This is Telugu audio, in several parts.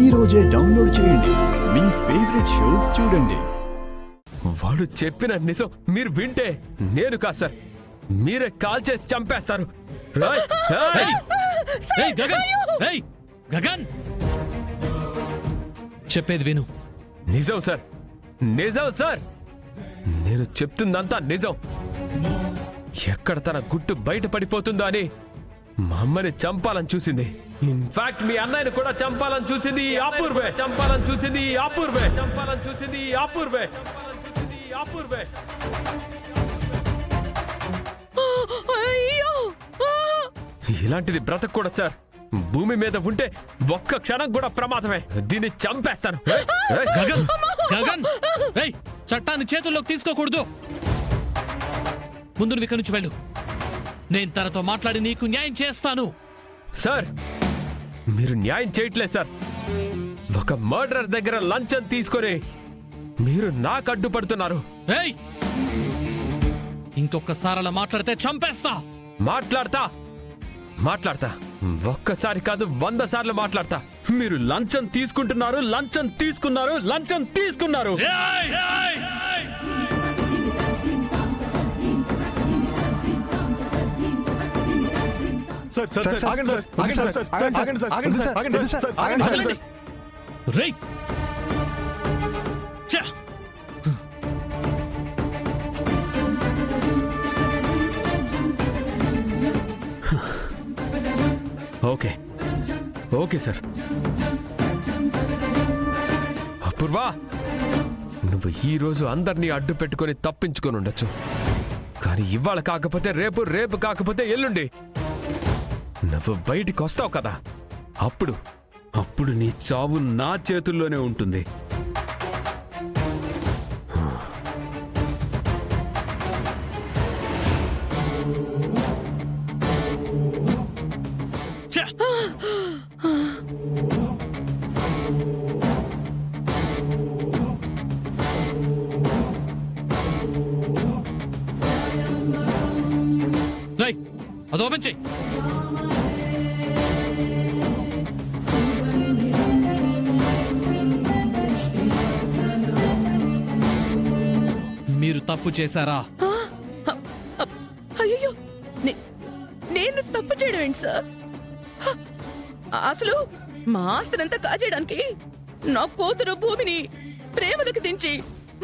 ఈ రోజే డౌన్లోడ్ చేయండి. మీ ఫేవరెట్ షోస్ చూడండి. వాడు చెప్పిన నిజం మీరు వింటే నేను కాదు సార్, మీరే కాల్ చేసి చంపేస్తారు. గగన్ చెప్పేది విను. నిజం సార్, నిజం సార్, నేను చెప్తుందంతా నిజం. ఎక్కడ తన గుట్టు బయట పడిపోతుందో అని మా అమ్మని చంపాలని చూసింది. ఇన్ఫాక్ట్ మీ అన్నయ్యని కూడా చంపాలని చూసింది ఈ అపూర్వే. చంపాలని చూసింది ఈ అపూర్వే. చంపాలని చూసింది ఈ అపూర్వే. అపూర్వే. ఇలాంటిది బ్రతకూడదు సార్. భూమి మీద ఉంటే ఒక్క క్షణం కూడా ప్రమాదమే. దీన్ని చంపేస్తాను. గగన్ గగన్ చట్టాన్ని చేతుల్లోకి తీసుకోకూడదు. ముందు నువ్వు ఇక్కడి నుంచి వెళ్ళు. నేను తనతో మాట్లాడి నీకు న్యాయం చేస్తాను. సార్ మీరు న్యాయం చేయట్లేదు సార్. ఒక మర్డరర్ దగ్గర లంచం తీసుకొని మీరు నాకు అడ్డుపడుతున్నారు. ఇంకొకసారి అలా మాట్లాడితే చంపేస్తా. మాట్లాడతా ఒక్కసారి కాదు 100 సార్లు మాట్లాడతా. మీరు లంచం తీసుకుంటున్నారు, లంచం తీసుకున్నారు, లంచం తీసుకున్నారు. Okay okay sir. అపూర్వా, నువ్వు ఈ రోజు అందరినీ అడ్డు పెట్టుకొని తప్పించుకొని ఉండొచ్చు. కానీ ఇవాళ కాకపోతే రేపు, రేపు కాకపోతే ఎల్లుండి నువ్వు బయటికి వస్తావు కదా. అప్పుడు నీ చావు నా చేతుల్లోనే ఉంటుంది. అది ఓపెన్ చెయ్యి. మీరు తప్పు చేశారా? అయ్యో, నేను తప్పు చేయడం ఏంటి సార్? అసలు మా ఆస్తినంతా కాజేయడానికి నా కూతురు భూమిని ప్రేమలకు దించి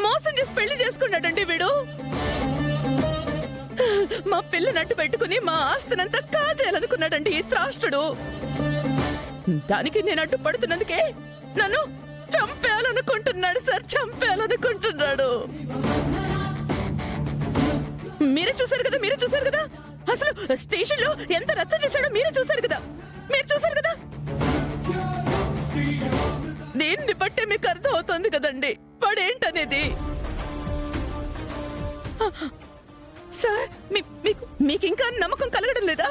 మోసం చేసి పెళ్లి చేసుకున్నాడండి వీడు. మా పిల్లని అడ్డు పెట్టుకుని మా ఆస్తినంతా కాజేయాలనుకున్నాడండి ఈ త్రాష్టుడు. దానికి నేను అడ్డుపడుతున్నందుకే నన్ను చంపేయాలనుకుంటున్నాడు సార్, చంపేయాలనుకుంటున్నాడు. మీరే చూశారు కదా. అసలు స్టేషన్ లో ఎంత రచ్చ చేశాడో మీరే చూశారు కదా. దీన్ని బట్టే మీకు అర్థం అవుతుంది కదండి వాడేంటనేది. సార్ మీకు ఇంకా నమ్మకం కలగడం లేదా?